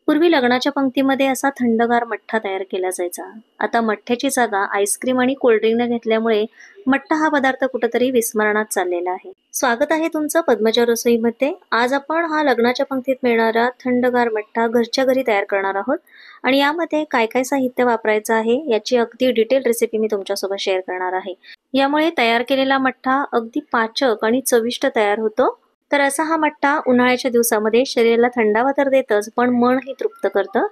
पूर्वी लग्नाच्या पंक्तीमध्ये असा थंडगार मठ्ठा तयार केला जायचा. आता मठ्ठ्याची जागा आईस्क्रीम आणि कोल्ड्रिंकने घेतल्यामुळे मठ्ठा हा पदार्थ कुठेतरी विस्मरणात चाललेला आहे. स्वागत आहे तुमचं पद्मजा रसोईमध्ये. आज आपण हा लग्नाच्या पंक्तीत मिळणारा थंडगार मठ्ठा घरच्या घरी तयार करणार आहोत आणि यामध्ये काय काय साहित्य वापरायचं आहे याची अगदी डिटेल रेसिपी मी तुमच्यासोबत शेअर करणार आहे. यामुळे तयार केलेला मठ्ठा अगदी पाचक आणि चविष्ट तयार होतो. तर असा हा मठ्ठा उन्हाळ्याच्या दिवसामध्ये शरीराला थंडावा तर देतच, पण मनही तृप्त करतं.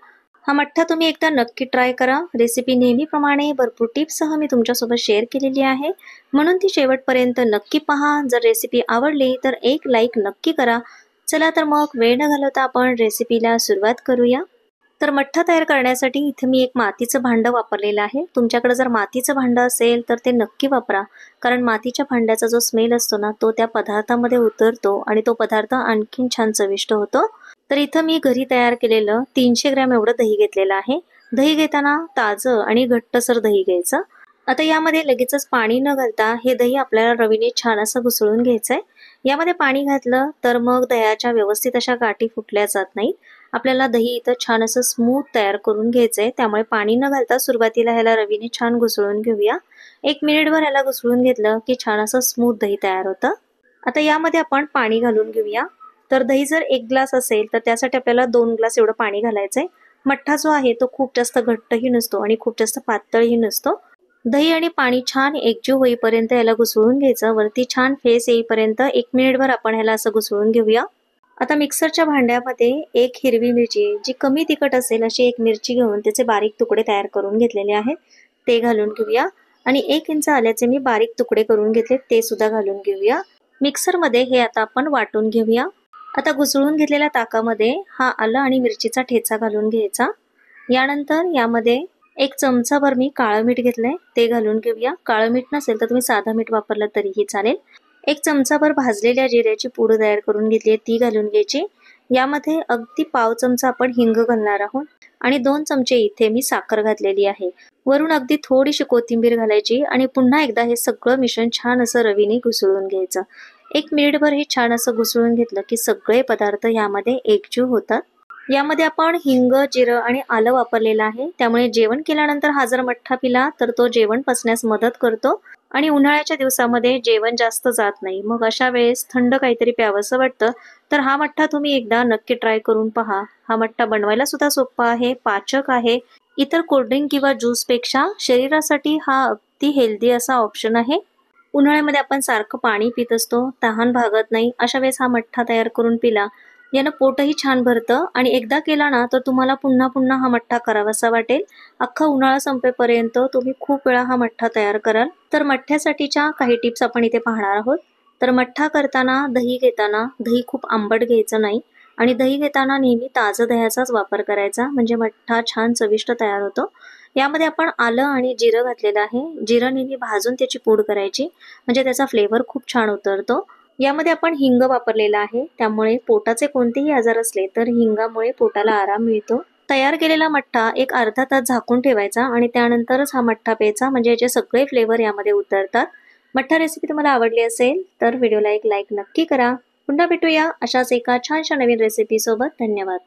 हा मठ्ठा तुम्ही एकदा नक्की ट्राय करा. रेसिपी नेहमीप्रमाणे भरपूर टिप्ससह मी तुमच्यासोबत शेअर केलेली आहे, म्हणून ती शेवटपर्यंत नक्की पहा. जर रेसिपी आवडली तर एक लाईक नक्की करा. चला तर मग वेळ न घालवता आपण रेसिपीला सुरुवात करूया. तर मठ्ठा तयार करण्यासाठी इथे मी एक मातीचं भांडं वापरलेलं आहे. तुमच्याकडे जर मातीचं भांडं असेल तर ते नक्की वापरा, कारण मातीच्या भांड्याचा जो स्मेल असतो ना, तो त्या पदार्थामध्ये उतरतो आणि तो पदार्थ आणखीन छान चविष्ट होतो. तर इथं मी घरी तयार केलेलं 300 ग्रॅम एवढं दही घेतलेलं आहे. दही घेताना ताजं आणि घट्टसर दही घ्यायचं. आता यामध्ये लगेचच पाणी न घालता हे दही आपल्याला रवीने छान असं घुसळून घ्यायचंय. यामध्ये पाणी घातलं तर मग दह्याच्या व्यवस्थित अशा गाठी फुटल्या जात नाहीत. आपल्याला दही इथं छान असं स्मूथ तयार करून घ्यायचंय, त्यामुळे पाणी न घालता सुरुवातीला ह्याला रवीने छान घुसळून घेऊया. 1 मिनिटभर ह्याला घुसळून घेतलं की छान असं स्मूथ दही तयार होतं. आता यामध्ये आपण पाणी घालून घेऊया. तर दही जर 1 ग्लास असेल तर त्यासाठी आपल्याला 2 ग्लास एवढं पाणी घालायचंय. मठ्ठा जो आहे तो खूप जास्त घट्टही नसतो आणि खूप जास्त पातळही नसतो. दही आणि पाणी छान एकजीव होईपर्यंत याला घुसळून घ्यायचं. वरती छान फेस येईपर्यंत 1 मिनिटभर आपण ह्याला असं घुसळून घेऊया. आता मिक्सरच्या भांड्यामध्ये 1 हिरवी मिरची, जी कमी तिखट असेल अशी 1 मिरची घेऊन त्याचे बारीक तुकडे तयार करून घेतलेले आहेत, ते घालून घेऊया. आणि 1 इंच आल्याचे मी बारीक तुकडे करून घेतले, ते सुद्धा घालून घेऊया. मिक्सरमध्ये हे आता आपण वाटून घेऊया. आता घुसळून घेतलेल्या ताकामध्ये हा आलं आणि मिरचीचा ठेचा घालून घ्यायचा. यानंतर यामध्ये 1 चमचाभर मी काळं मीठ घेतलंय, ते घालून घेऊया. काळं मीठ नसेल तर तुम्ही साधं मीठ वापरलं तरीही चालेल. 1 चमचाभर भाजलेल्या जिऱ्याची पूड तयार करून घेतली आहे, ती घालून घ्यायची. यामध्ये अगदी पाव चमचा आपण हिंग घालणार आहोत आणि 2 चमचे इथे मी साखर घातलेली आहे. वरून अगदी थोडीशी कोथिंबीर घालायची आणि पुन्हा एकदा हे सगळं मिश्रण छान असं रवीने घुसळून घ्यायचं. 1 मिनिटभर हे छान असं घुसळून घेतलं की सगळे पदार्थ यामध्ये एकजीव होतात. यामध्ये आपण हिंग, जिरं आणि आलं वापरलेलं आहे, त्यामुळे जेवण केल्यानंतर हा जर मठ्ठा पिला तर तो जेवण पचण्यास मदत करतो आणि उन्हाळ्याच्या दिवसामध्ये जेवण जास्त जात नाही. मग अशा वेळेस थंड काहीतरी प्यावंसं वाटतं, तर हा मठ्ठा तुम्ही एकदा नक्की ट्राय करून पहा. हा मठ्ठा बनवायला सुद्धा सोपा आहे, पाचक आहे. इतर कोल्ड्रिंक किंवा ज्यूसपेक्षा शरीरासाठी हा अगदी हेल्दी असा ऑप्शन आहे. उन्हाळ्यामध्ये आपण सारखं पाणी पित असतो, तहान भागत नाही. अशा वेळेस हा मठ्ठा तयार करून पिला, यानं पोटही छान भरतं आणि एकदा केला ना तर तुम्हाला पुन्हा पुन्हा हा मठ्ठा करावासा वाटेल. अख्खा उन्हाळा संपेपर्यंत तुम्ही खूप वेळा हा मठ्ठा तयार कराल. तर मठ्ठ्यासाठीच्या काही टिप्स आपण इथे पाहणार आहोत. तर मठ्ठा करताना दही घेताना दही खूप आंबट घ्यायचं नाही आणि दही घेताना नेहमी ताजं दह्याचाच वापर करायचा, म्हणजे मठ्ठा छान चविष्ट तयार होतो. यामध्ये आपण आलं आणि जिरं घातलेलं आहे. जिरं नेहमी भाजून त्याची पूड करायची, म्हणजे त्याचा फ्लेवर खूप छान उतरतो. यामध्ये आपण हिंग वापरलेला आहे, त्यामुळे पोटाचे कोणतेही आजार असले तर हिंगामुळे पोटाला आराम मिळतो. तयार केलेला मठ्ठा एक अर्धा तास झाकून ठेवायचा आणि त्यानंतरच हा मठ्ठा प्यायचा, म्हणजे याचे सगळे फ्लेवर यामध्ये उतरतात. मठ्ठा रेसिपी तुम्हाला आवडली असेल तर व्हिडिओला एक लाईक नक्की करा. पुन्हा भेटूया अशाच एका छानशा नवीन रेसिपी सोबत. धन्यवाद.